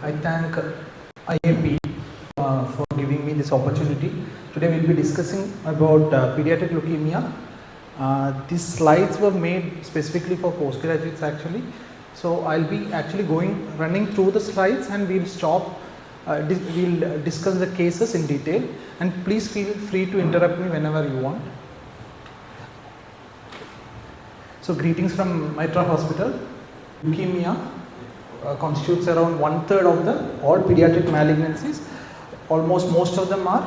I thank IAP for giving me this opportunity. Today we will be discussing about pediatric leukemia. These slides were made specifically for postgraduates actually. So I'll be actually running through the slides, and we'll stop. We'll discuss the cases in detail, and please feel free to interrupt me whenever you want. So greetings from Mitra Hospital. Leukemia constitutes around 1/3 of all pediatric malignancies. Most of them are,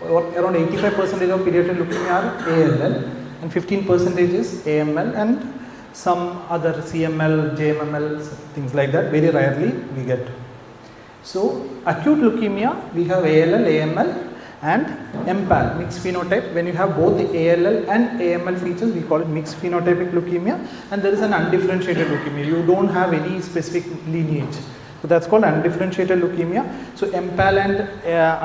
or around 85% of pediatric leukemia are ALL, and 15% is AML, and some other CML, JMML, things like that. Very rarely we get. So acute leukemia, we have ALL, AML and MPAL, mixed phenotype. When you have both the ALL and AML features, we call it mixed phenotypic leukemia, and there is an undifferentiated leukemia. You don't have any specific lineage. So that's called undifferentiated leukemia. So MPAL and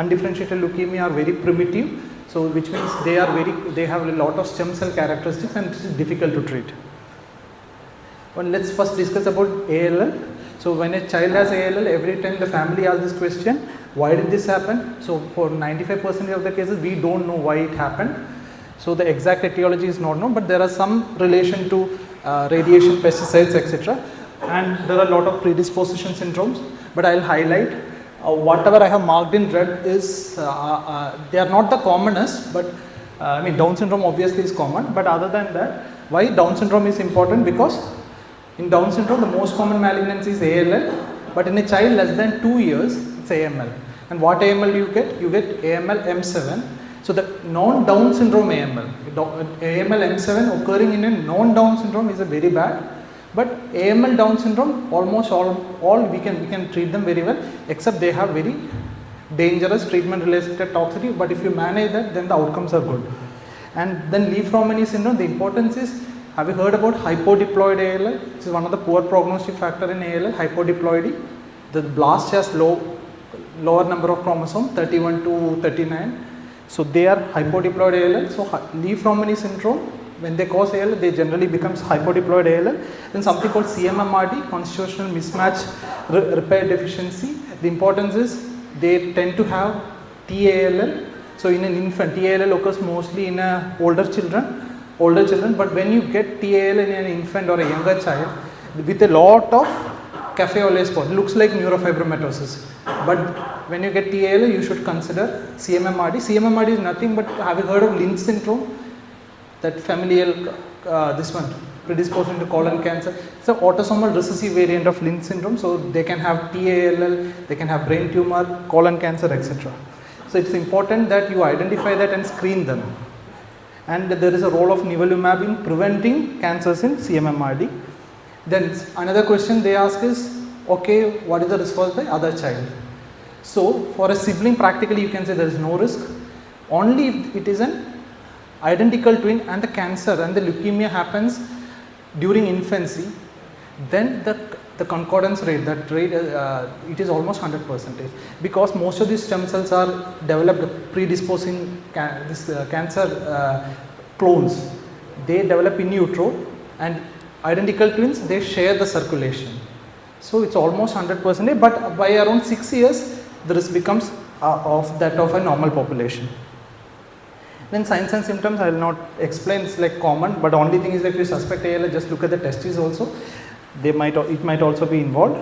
undifferentiated leukemia are very primitive. So which means they have a lot of stem cell characteristics, and it is difficult to treat. Well, let's first discuss about ALL. So when a child has ALL, every time the family asks this question, why did this happen? So for 95% of the cases, we don't know why it happened. So the exact etiology is not known, but there are some relation to radiation, pesticides, etc. And there are a lot of predisposition syndromes, but I'll highlight whatever I have marked in red is, they are not the commonest, but I mean Down syndrome obviously is common, but other than that, why Down syndrome is important? Because in Down syndrome, the most common malignancy is ALL, but in a child less than 2 years, it's AML. And what AML do you get? You get AML M7. So the non-Down syndrome AML, AML M7 occurring in a non-Down syndrome is a very bad. But AML Down syndrome, almost all we can treat them very well, except they have very dangerous treatment-related toxicity. But if you manage that, then the outcomes are good. And then Lee-Fraumeni syndrome, the importance is, have you heard about hypodiploid ALL? This is one of the poor prognostic factor in ALL, hypodiploidy. The blast has lower number of chromosomes, 31 to 39. So they are hypodiploid ALL. So Lee-Fraumeni syndrome, when they cause ALL, they generally becomes hypodiploid ALL. Then something called CMMRD, constitutional mismatch repair deficiency. The importance is they tend to have TALL. So in an infant, TALL occurs mostly in older children, but when you get TAL in an infant or a younger child with a lot of cafe au lait spot, looks like neurofibromatosis, but when you get TAL, you should consider CMMRD. CMMRD is nothing but, have you heard of Lynch syndrome? That familial, this one, predisposed to colon cancer. It's an autosomal recessive variant of Lynch syndrome, so they can have TALL, they can have brain tumor, colon cancer, etc. So it's important that you identify that and screen them. And there is a role of nivolumab in preventing cancers in CMMRD. Then another question they ask is, okay, what is the risk for the other child? So for a sibling, practically you can say there is no risk. Only if it is an identical twin and the cancer and the leukemia happens during infancy, then the concordance rate, it is almost 100%, because most of these stem cells are developed predisposing cancer clones. They develop in utero, and identical twins, they share the circulation. So it's almost 100%, but by around 6 years, the risk becomes of that of a normal population. Then signs and symptoms, I will not explain, it's like common, but the only thing is that if you suspect ALL, just look at the testes also. It might also be involved.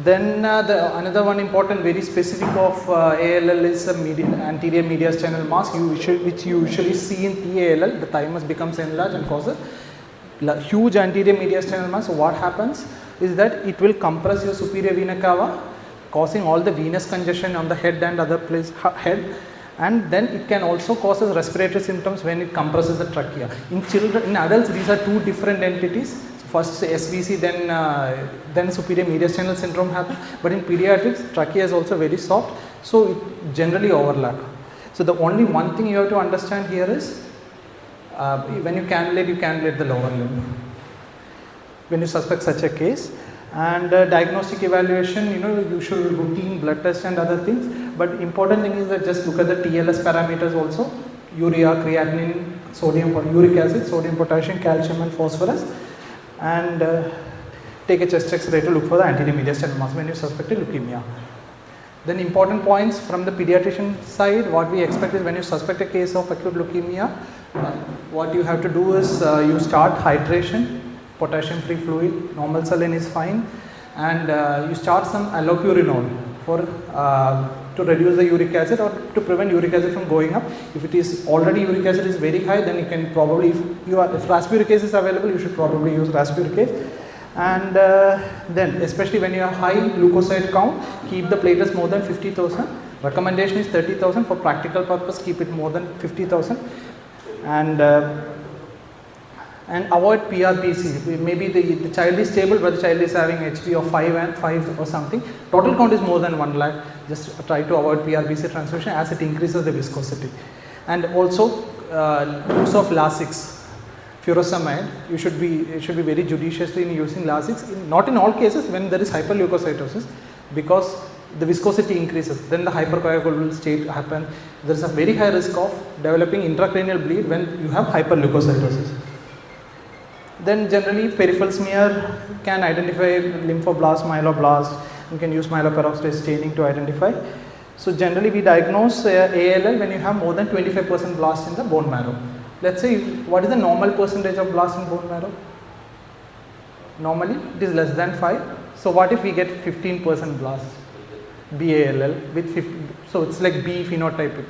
Then another one important, very specific of ALL is anterior mediastinal mass, which you usually see in TALL. The thymus becomes enlarged and causes huge anterior mediastinal mass. So what happens is that it will compress your superior vena cava, causing all the venous congestion on the head and other place head. And then it can also cause respiratory symptoms when it compresses the trachea. In children, in adults, these are two different entities. First SVC, then superior mediastinal syndrome happens, but in pediatrics, trachea is also very soft, so it generally overlap. So the only one thing you have to understand here is, when you cannulate the lower limb when you suspect such a case. And diagnostic evaluation, usual routine blood test and other things, but important thing is that just look at the TLS parameters also, urea, creatinine, uric acid, sodium, potassium, calcium and phosphorus, and take a chest X-ray to look for the anterior mediastinal mass when you suspect leukemia. Then important points from the pediatrician side, what we expect is when you suspect a case of acute leukemia, what you have to do is you start hydration, potassium free fluid, normal saline is fine, and you start some allopurinol for to reduce the uric acid or to prevent uric acid from going up. If it is already uric acid is very high, then you can probably, if raspuricase is available, you should probably use raspuricase. And then especially when you have high leukocyte count, keep the platelets more than 50,000. Recommendation is 30,000. For practical purpose, keep it more than 50,000. And avoid PRPC. Maybe the child is stable, but the child is having HP of 5 or something. Total count is more than 1 lakh. Just try to avoid PRPC transfusion as it increases the viscosity. And also use of Lasix. Furosemide, you should be very judiciously in using Lasix, not in all cases when there is hyperleukocytosis, because the viscosity increases, then the hypercoagulable state happen. There is a very high risk of developing intracranial bleed when you have hyperleukocytosis. Then generally peripheral smear can identify lymphoblast, myeloblast. You can use myeloperoxidase staining to identify. So generally we diagnose ALL when you have more than 25% blast in the bone marrow. Let's say, what is the normal percentage of blast in bone marrow? Normally it is less than 5. So what if we get 15% blast, BALL with 50, so it's like B phenotypic,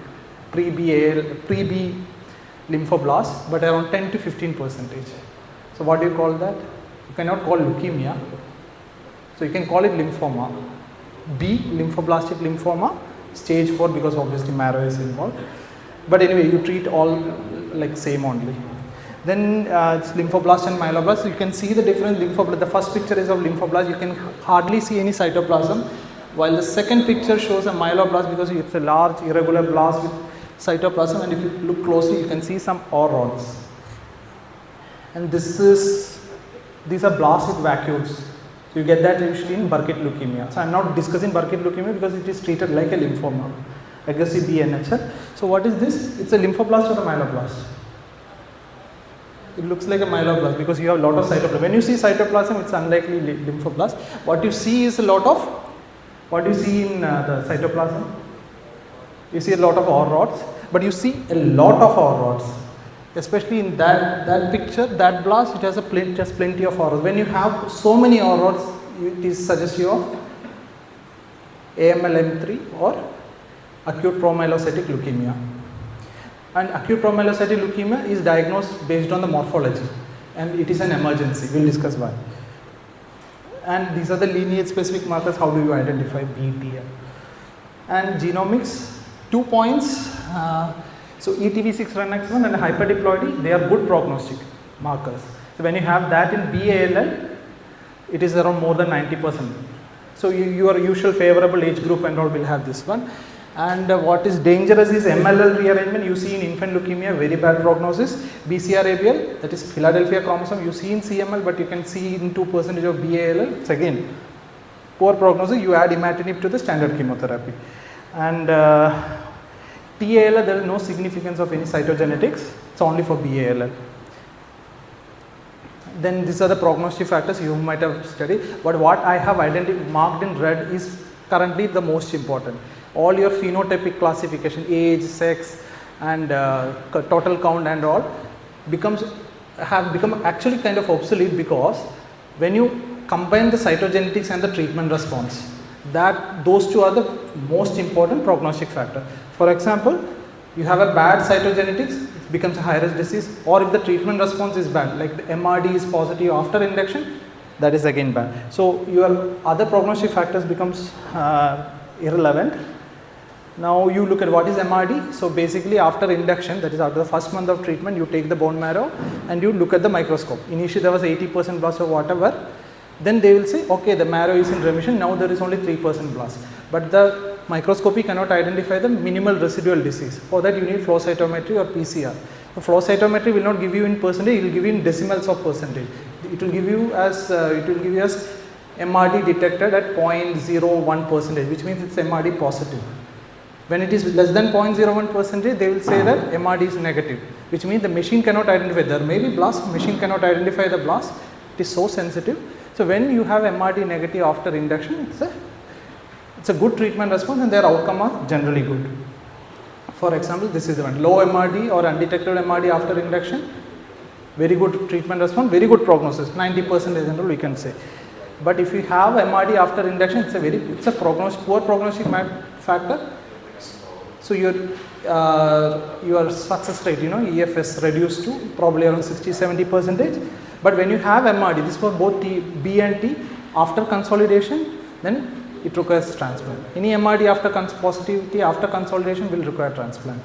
pre-B lymphoblast, but around 10 to 15%. So what do you call that? You cannot call leukemia. So you can call it lymphoma. B, lymphoblastic lymphoma, stage 4, because obviously marrow is involved. But anyway, you treat all like same only. Then it's lymphoblast and myeloblast. You can see the difference. The first picture is of lymphoblast. You can hardly see any cytoplasm, while the second picture shows a myeloblast because it's a large irregular blast with cytoplasm, and if you look closely, you can see some ore rods. And these are blasts with vacuoles. So you get that usually in Burkitt leukemia. So I am not discussing Burkitt leukemia because it is treated like a lymphoma, aggressive B NHL. So what is this? It's a lymphoblast or a myeloblast? It looks like a myeloblast because you have a lot of cytoplasm. When you see cytoplasm, it's unlikely lymphoblast. What you see is a lot of, what do you see in the cytoplasm? You see a lot of ore rods, but you see a lot of ore rods. Especially in that picture, that blast, it has just plenty of ore rods. When you have so many ore rods, it is suggestive of AML-M3 or acute promyelocytic leukemia. And acute promyelocytic leukemia is diagnosed based on the morphology, and it is an emergency. We will discuss why. And these are the lineage specific markers. How do you identify BTL? And genomics, 2 points. So ETV6-RUNX1 and hyperdiploidy, they are good prognostic markers. So when you have that in BALL, it is around more than 90%. So your usual favorable age group and all will have this one. And what is dangerous is MLL rearrangement. You see in infant leukemia, very bad prognosis. BCR-ABL, that is Philadelphia chromosome, you see in CML, but you can see in 2% of BALL. It's again poor prognosis. You add imatinib to the standard chemotherapy. And TALL, there is no significance of any cytogenetics. It's only for BALL. Then these are the prognostic factors you might have studied. But what I have marked in red is currently the most important. All your phenotypic classification, age, sex, and total count and all have become actually kind of obsolete, because when you combine the cytogenetics and the treatment response, those two are the most important prognostic factor. For example, you have a bad cytogenetics, it becomes a high risk disease, or if the treatment response is bad, like the MRD is positive after induction, that is again bad. So your other prognostic factors becomes irrelevant. Now you look at what is MRD. So basically after induction, that is after the first month of treatment, you take the bone marrow and you look at the microscope. Initially there was 80% blast or whatever. Then they will say, okay, the marrow is in remission, now there is only 3% blast. But the microscopy cannot identify the minimal residual disease. For that you need flow cytometry or PCR. The flow cytometry will not give you in percentage, it will give you in decimals of percentage. It will give you as MRD detected at 0.01%, which means it's MRD positive. When it is less than 0.01%, they will say that MRD is negative, which means the machine cannot identify. There may be blast, machine cannot identify the blast. It is so sensitive. So when you have MRD negative after induction, it's it's a good treatment response and their outcome are generally good. For example, this is the one, low MRD or undetected MRD after induction, very good treatment response, very good prognosis, 90% in general we can say. But if you have MRD after induction, it's a poor prognostic factor. So your success rate, EFS reduced to probably around 60-70%. But when you have MRD, this was both B and T after consolidation, then it requires transplant. Any MRD after positivity after consolidation will require transplant.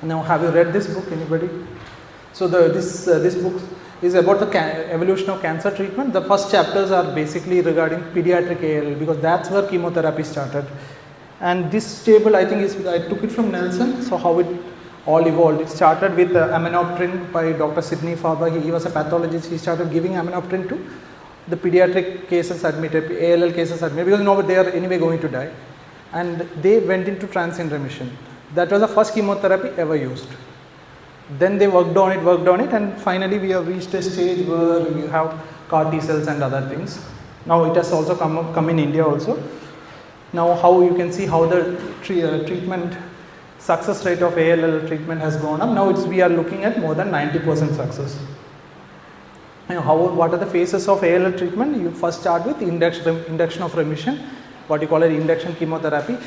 Now, have you read this book, anybody? So this book is about the evolution of cancer treatment. The first chapters are basically regarding pediatric ALL because that's where chemotherapy started. And this table I think I took it from Nelson, so how it all evolved. It started with aminopterin by Dr. Sidney Farber. He was a pathologist. He started giving aminopterin to the pediatric cases admitted, ALL cases admitted, because they are anyway going to die. And they went into transient remission. That was the first chemotherapy ever used. Then they worked on it, and finally we have reached a stage where we have CAR T cells and other things. Now it has also come in India also. Now how you can see how the treatment success rate of ALL treatment has gone up. Now we are looking at more than 90% success. What are the phases of ALL treatment? You first start with induction of remission, what you call it induction chemotherapy.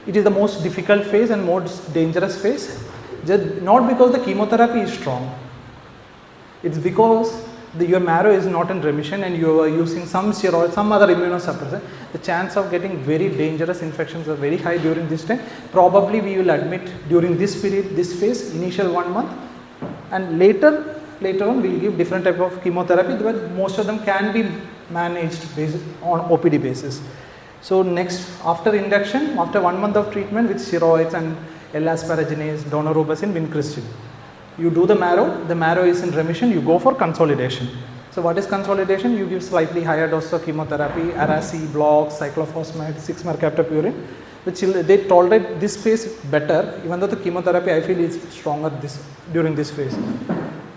It is the most difficult phase and most dangerous phase. Not because the chemotherapy is strong, it's because your marrow is not in remission and you are using some steroid, some other immunosuppressant. The chance of getting very dangerous infections are very high during this time. Probably we will admit during this period, this phase, initial 1 month, and later on we will give different type of chemotherapy, but most of them can be managed based on OPD basis. So next, after induction, after 1 month of treatment with steroids and L-asparaginase, daunorubicin, vincristine, you do the marrow is in remission, you go for consolidation. So what is consolidation? You give slightly higher dose of chemotherapy, Ara-C, blocks, cyclophosphamide, 6-mercaptopurine, which they tolerate this phase better, even though the chemotherapy I feel is stronger during this phase.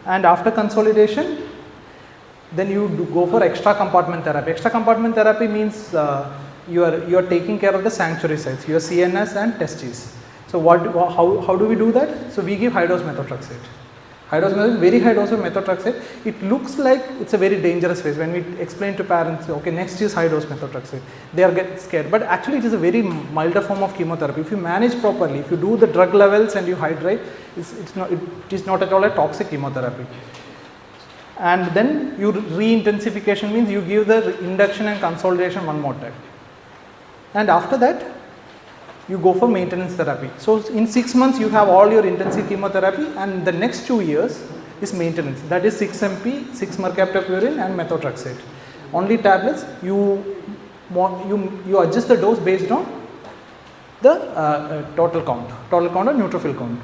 And after consolidation, then you go for extra compartment therapy. Extra compartment therapy means you are taking care of the sanctuary sites, your CNS and testes. So how do we do that? So we give high dose methotrexate. Very high dose of methotrexate. It looks like it's a very dangerous phase. When we explain to parents, okay, next is high dose methotrexate, they are get scared. But actually it is a very milder form of chemotherapy. If you manage properly, if you do the drug levels and you hydrate, it is not at all a toxic chemotherapy. And then you re-intensification means you give the induction and consolidation one more time. And after that, you go for maintenance therapy. So in 6 months you have all your intensive chemotherapy, and the next 2 years is maintenance. That is 6-MP, 6-mercaptopurine and methotrexate. Only tablets. You adjust the dose based on the total count or neutrophil count.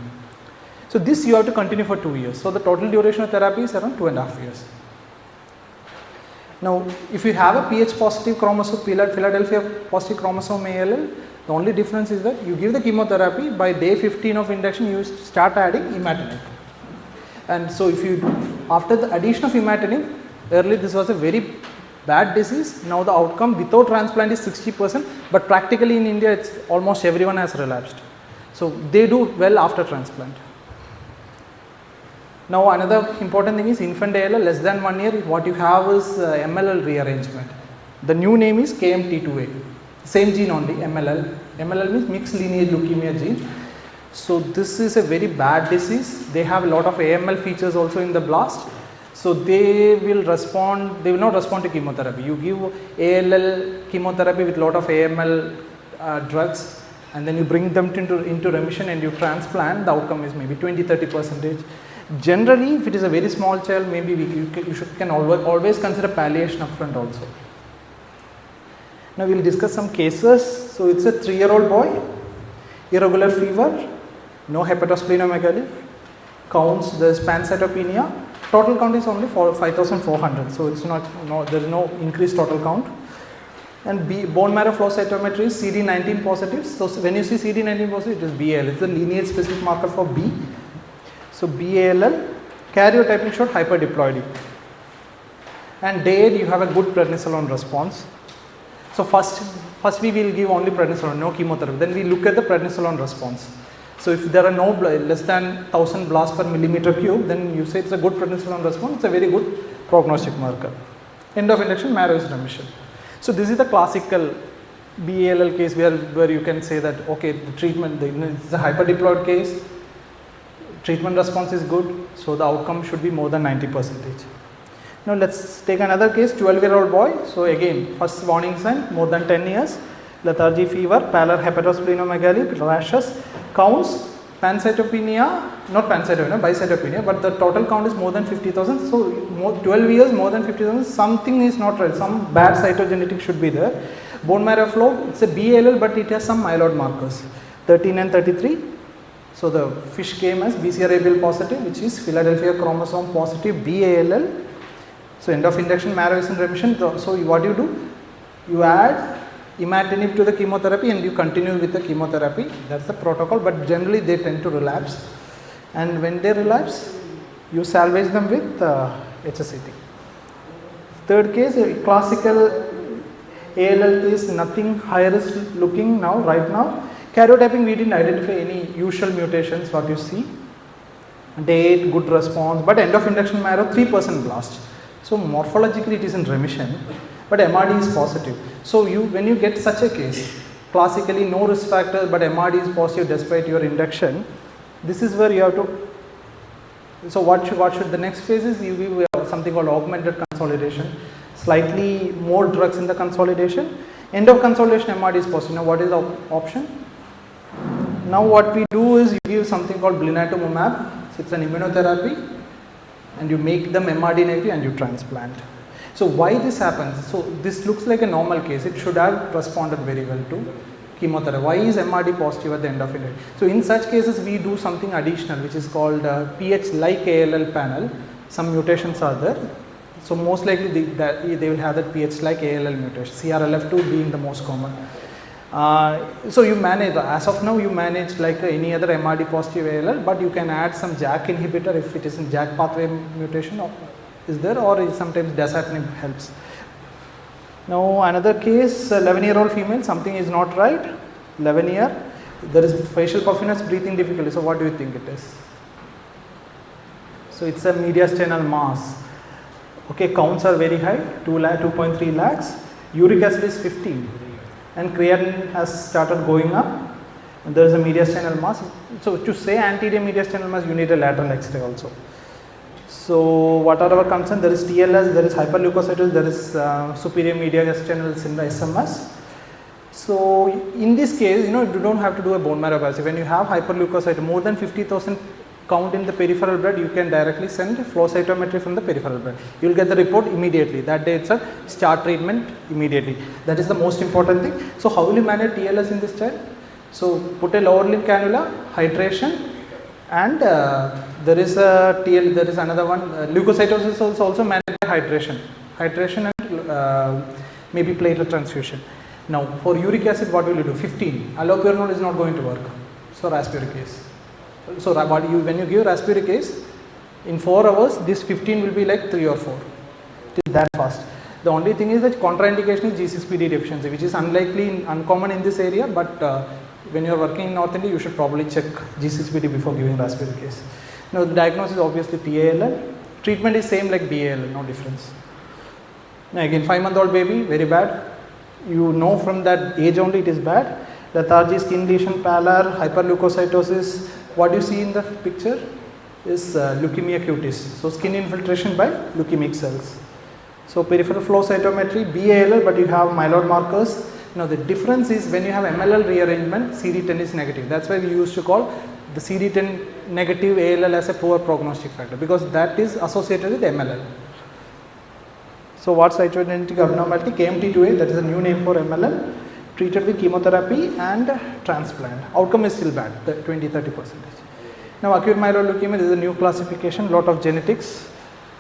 So this you have to continue for 2 years. So the total duration of therapy is around 2.5 years. Now if you have a Ph positive chromosome, Philadelphia positive chromosome ALL, the only difference is that you give the chemotherapy, by day 15 of induction you start adding imatinib. And so after the addition of imatinib, earlier this was a very bad disease, now the outcome without transplant is 60%, but practically in India it's almost everyone has relapsed. So they do well after transplant. Now another important thing is infant ALL less than 1 year, what you have is MLL rearrangement. The new name is KMT2A. Same gene only, MLL. MLL means mixed lineage leukemia gene. So this is a very bad disease. They have a lot of AML features also in the blast. So they will not respond to chemotherapy. You give ALL chemotherapy with lot of AML drugs, and then you bring them into remission and you transplant, the outcome is maybe 20-30%. Generally, if it is a very small child, maybe you can always consider palliation upfront also. Now we will discuss some cases. So it's a 3-year-old boy, irregular fever, no hepatosplenomegaly, counts, there is pancytopenia, total count is only 5,400, so it's there is no increased total count. And bone marrow flow cytometry is CD19 positive. So when you see CD19 positive, it is BAL, it's the lineage specific marker for B. So BALL, karyotyping showed hyperdiploidy. And day 8 you have a good prednisolone response. So first we will give only prednisolone, no chemotherapy. Then we look at the prednisolone response. So if there are no less than 1000 blasts per millimeter cube, then you say it's a good prednisolone response. It's a very good prognostic marker. End of induction, marrow is remission. So this is the classical BALL case where you can say that okay, the treatment, it's a hyperdeployed case, treatment response is good, so the outcome should be more than 90%. Now let's take another case, 12-year-old boy. So again, first warning sign, more than 10 years, lethargy, fever, pallor, hepatosplenomegaly, rashes, counts, pancytopenia, not pancytopenia, bicytopenia, but the total count is more than 50,000. So 12 years, more than 50,000, something is not right, some bad cytogenetic should be there. Bone marrow flow, it's a BALL, but it has some myeloid markers, 13 and 33. So the fish came as BCR-ABL positive, which is Philadelphia chromosome positive BALL. So end of induction, marrow is in remission. So what you do? You add imatinib to the chemotherapy and you continue with the chemotherapy. That's the protocol, but generally they tend to relapse. And when they relapse, you salvage them with HSCT. Third case, a classical ALL case, nothing high risk looking now, right now. Karyotyping, we didn't identify any usual mutations, what you see. Date, good response, but end of induction marrow, 3% blast. So morphologically it is in remission, but MRD is positive. So when you get such a case, classically no risk factor, but MRD is positive despite your induction, this is where you have to. So what should the next phase is? You give something called augmented consolidation, slightly more drugs in the consolidation. End of consolidation, MRD is positive. Now what is the option? Now what we do is you give something called blinatumomab. So it's an immunotherapy, and you make them MRD negative and you transplant. So why this happens? So this looks like a normal case. It should have responded very well to chemotherapy. Why is MRD positive at the end of it? So in such cases we do something additional, which is called PH like ALL panel. Some mutations are there. So most likely they will have that PH like ALL mutation, CRLF2 being the most common. So you manage, as of now you manage like any other MRD positive ALL, but you can add some JAK inhibitor if it is in JAK pathway mutation is there, or sometimes dasatinib helps. Now another case, 11-year-old female, something is not right, 11-year, there is facial puffiness, breathing difficulty. So what do you think it is? So it's a mediastinal mass. Okay, counts are very high, 2.3 lakhs, uric acid is 15 and creatinine has started going up, and there is a mediastinal mass. So to say anterior mediastinal mass, you need a lateral X-ray also. So what are our concerns? There is TLS, there is hyperleukocytosis, there is superior mediastinal syndrome SMS. So in this case, you don't have to do a bone marrow biopsy. When you have hyperleukocytosis, more than 50,000 count in the peripheral blood, you can directly send flow cytometry from the peripheral blood. You will get the report immediately. That day itself, start treatment immediately. That is the most important thing. So how will you manage TLS in this child? So put a lower limb cannula, hydration, and there is another one. Leukocytosis is also managed by hydration and maybe platelet transfusion. Now for uric acid, what will you do? 15. Allopurinol is not going to work. So raspuricase. So when you give raspuricase, in 4 hours this 15 will be like 3 or 4. It is that fast. The only thing is that contraindication is G6PD deficiency, which is uncommon in this area, but when you are working in North India, you should probably check G6PD before giving raspuricase. Now the diagnosis is obviously TALL. Treatment is same like BAL, no difference. Now again, 5-month-old baby, very bad. You know from that age only it is bad. Lethargy, skin lesion, pallor, hyperleukocytosis. What you see in the picture is leukemia cutis. So skin infiltration by leukemic cells. So peripheral flow cytometry, BALL, but you have myeloid markers. Now the difference is when you have MLL rearrangement, CD10 is negative. That's why we used to call the CD10 negative ALL as a poor prognostic factor, because that is associated with MLL. So what cytogenetic abnormality? KMT2A, that is a new name for MLL, treated with chemotherapy and transplant. Outcome is still bad, 20-30%. Now acute myeloid leukemia, this is a new classification, lot of genetics.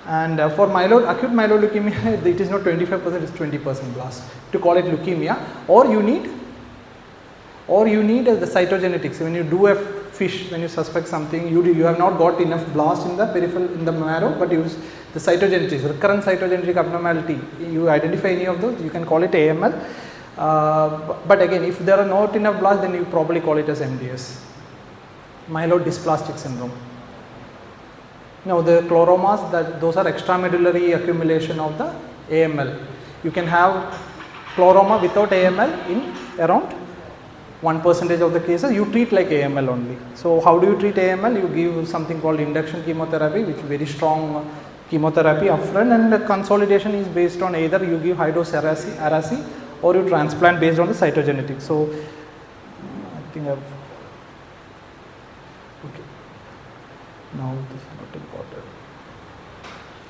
And for acute myeloid leukemia, it is not 25%, it is 20% blast. To call it leukemia, or you need the cytogenetics. When you do a fish, when you suspect something, you have not got enough blast in the peripheral, in the marrow, but use the cytogenetics, recurrent cytogenetic abnormality. You identify any of those, you can call it AML. But again, if there are not enough blasts, then you probably call it as MDS, myelodysplastic syndrome. Now the chloromas, those are extramedullary accumulation of the AML. You can have chloroma without AML in around 1% of the cases. You treat like AML only. So how do you treat AML? You give something called induction chemotherapy, which is very strong chemotherapy upfront, and the consolidation is based on either you give high dose Araci or you transplant based on the cytogenetics. So I think I've okay. Now this is not important.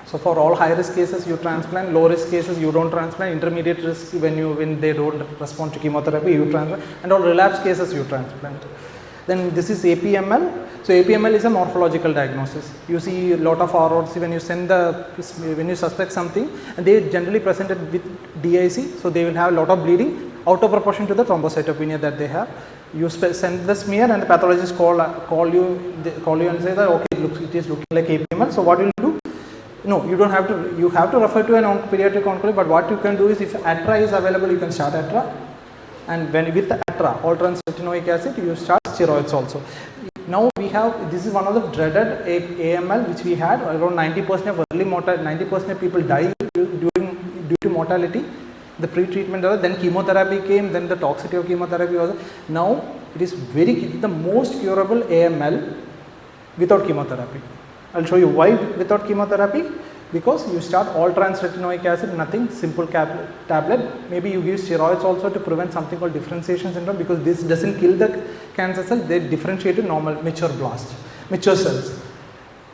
So for all high risk cases you transplant, low risk cases you don't transplant, intermediate risk when they don't respond to chemotherapy you transplant, and all relapse cases you transplant. Then this is APML. So APML is a morphological diagnosis. You see a lot of ROC when you suspect something, and they generally presented with DIC, so they will have a lot of bleeding out of proportion to the thrombocytopenia that they have. You send the smear and the pathologist call you and say that okay, it is looking like APML. So what will you do? No, you don't have to. You have to refer to an pediatric oncologist. But what you can do is, if ATRA is available, you can start ATRA, and when with ATRA, all retinoic acid, you start steroids also. Now we have, this is one of the dreaded AML which we had. Around 90% of early mortality, 90% of people die due to mortality. The pre-treatment, then chemotherapy came, then the toxicity of chemotherapy was. Now it is the most curable AML without chemotherapy. I'll show you why without chemotherapy. Because you start all trans-retinoic acid, nothing, simple tablet. Maybe you give steroids also to prevent something called differentiation syndrome, because this doesn't kill the cancer cell, they differentiate to normal mature cells.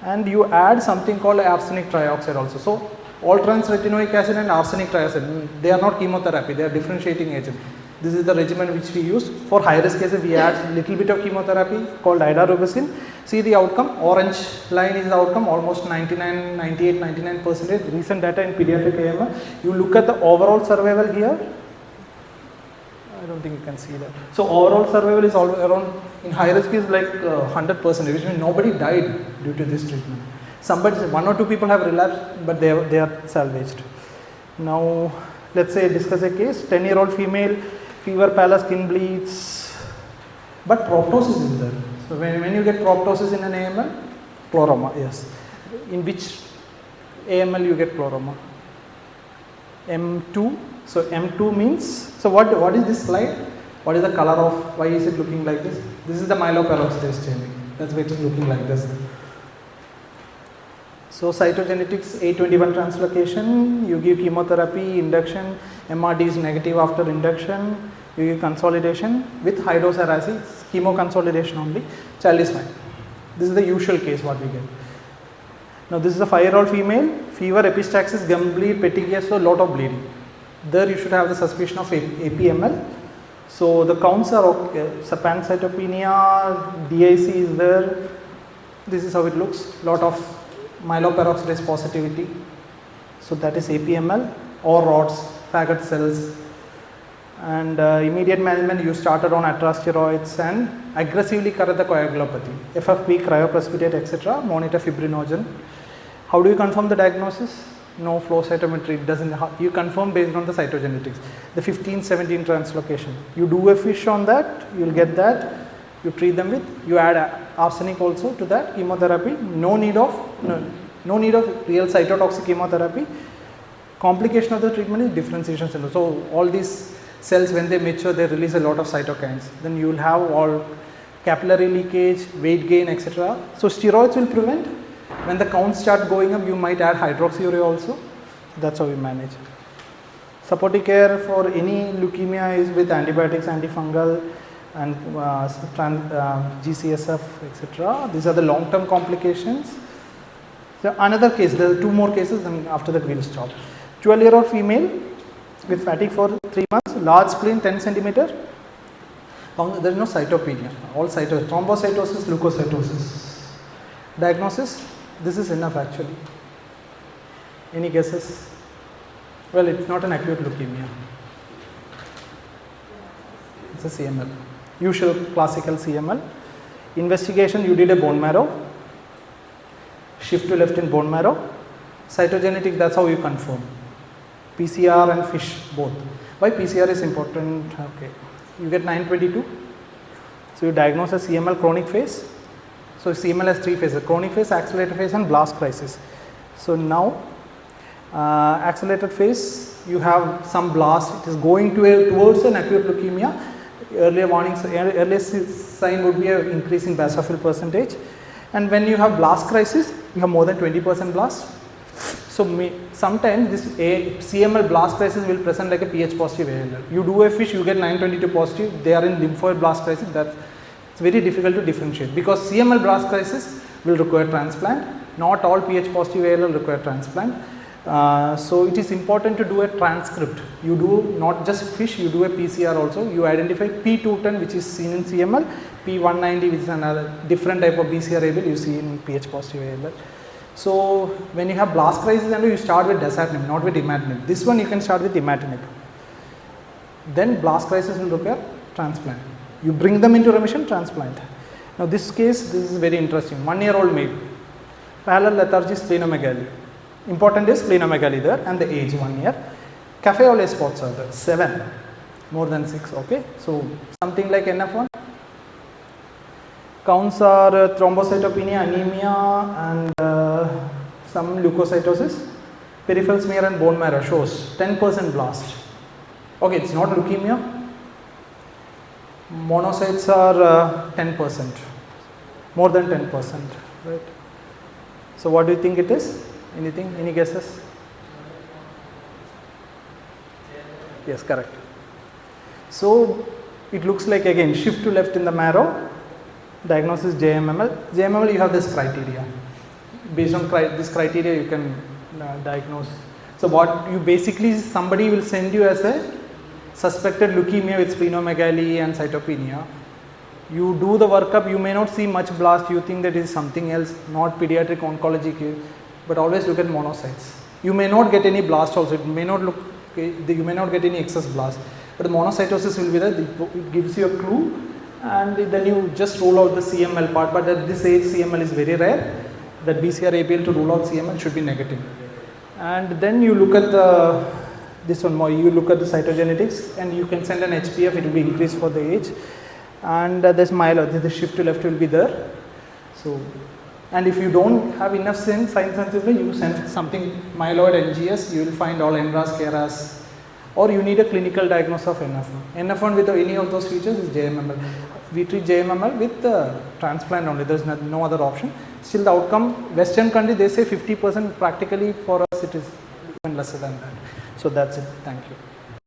And you add something called arsenic trioxide also. So all trans-retinoic acid and arsenic trioxide, they are not chemotherapy, they are differentiating agent. This is the regimen which we use. For high risk cases, we add little bit of chemotherapy called idarubicin. See the outcome, orange line is the outcome, almost 99%. Recent data in pediatric AML. You look at the overall survival here. I don't think you can see that. So overall survival is around, in high risk is like 100%, which means nobody died due to this treatment. One or two people have relapsed, but they are salvaged. Now let's say discuss a case, 10-year-old female, fever, pallor, skin bleeds, but proptosis is there. So when you get proptosis in an AML, chloroma, yes. In which AML you get chloroma? M2. So M2 means, so what is this slide? What is the color of, why is it looking like this? This is the myeloperoxidase chaining. That's why it is looking like this. So cytogenetics, A21 translocation, you give chemotherapy, induction, MRD is negative after induction, you give consolidation with high dose Araci, chemo consolidation only, child is fine. This is the usual case what we get. Now this is a 5-year-old female, fever, epistaxis, gum bleed, petechiasis, so lot of bleeding. There you should have the suspicion of APML. So the counts are okay, pancytopenia, DIC is there, this is how it looks, lot of myeloperoxidase positivity. So that is APML or rods, faggot cells. And immediate management, you started on atrasteroids and aggressively correct the coagulopathy, FFP, cryoprecipitate, etc. Monitor fibrinogen. How do you confirm the diagnosis? No flow cytometry, it doesn't, you confirm based on the cytogenetics. The 15-17 translocation. You do a fish on that, you will get that. You treat them with, you add arsenic also to that, chemotherapy, no need of real cytotoxic chemotherapy. Complication of the treatment is differentiation syndrome. So all these cells, when they mature, they release a lot of cytokines. Then you will have all capillary leakage, weight gain, etc. So steroids will prevent. When the counts start going up, you might add hydroxyurea also. That's how we manage. Supportive care for any leukemia is with antibiotics, antifungal, and GCSF, etc. These are the long-term complications. So another case, there are two more cases, and after that we will stop. 12-year-old female with fatigue for 3 months, large spleen 10 centimeter. There is no cytopenia, all thrombocytosis, leukocytosis. Diagnosis, this is enough actually. Any guesses? Well, it's not an acute leukemia. It's a CML. Usual classical CML. Investigation, you did a bone marrow, shift to left in bone marrow. Cytogenetic, that's how you confirm. PCR and FISH both. Why PCR is important? Okay, you get 922. So you diagnose a CML chronic phase. So CML has three phases: chronic phase, accelerated phase, and blast crisis. So now, accelerated phase, you have some blast. It is going towards an acute leukemia. Earlier warnings, earliest sign would be an increasing basophil percentage. And when you have blast crisis, you have more than 20% blast. So sometimes this CML blast crisis will present like a pH positive ALL. You do a FISH, you get 922 positive. They are in lymphoid blast crisis. That's it's very difficult to differentiate, because CML blast crisis will require transplant. Not all pH positive ALL require transplant. So it is important to do a transcript. You do not just FISH, you do a PCR also. You identify P210, which is seen in CML, P190, which is another different type of BCR-ABL you see in pH positive ALL. So when you have blast crisis, and you start with dasatinib, not with imatinib. This one you can start with imatinib. Then blast crisis will require transplant. You bring them into remission, transplant. Now this case, this is very interesting. 1-year-old male, parallel lethargy, splenomegaly. Important is splenomegaly there, and the age 1 year. Cafe au lait spots are there, 7, more than 6. Okay, so something like NF1. Counts are thrombocytopenia, anemia, and some leukocytosis. Peripheral smear and bone marrow shows 10% blast. Okay, it's not leukemia. Monocytes are 10%, more than 10%, right? So what do you think it is? Anything? Any guesses? Yes, correct. So it looks like, again, shift to left in the marrow. Diagnosis JMML. JMML, you have this criteria. Based on this criteria, you can diagnose. So what you basically, somebody will send you as a suspected leukemia with splenomegaly and cytopenia. You do the workup, you may not see much blast, you think that is something else, not pediatric oncology case, but always look at monocytes. You may not get any blast also, it may not look, you may not get any excess blast, but the monocytosis will be there, it gives you a clue, and then you just rule out the CML part, but at this age CML is very rare, that BCR-ABL to rule out CML should be negative. And then you look at this one more, you look at the cytogenetics, and you can send an HPF, it will be increased for the age, and this myeloid, the shift to left will be there. So, and if you don't have enough sign sensitivity, you send something myeloid NGS, you will find all NRAS, KRAS, or you need a clinical diagnosis of NF1. NF1 with any of those features is JMML. We treat JMML with transplant only, there is no other option. Still the outcome, Western country, they say 50%, practically for us it is even lesser than that. So that's it, thank you.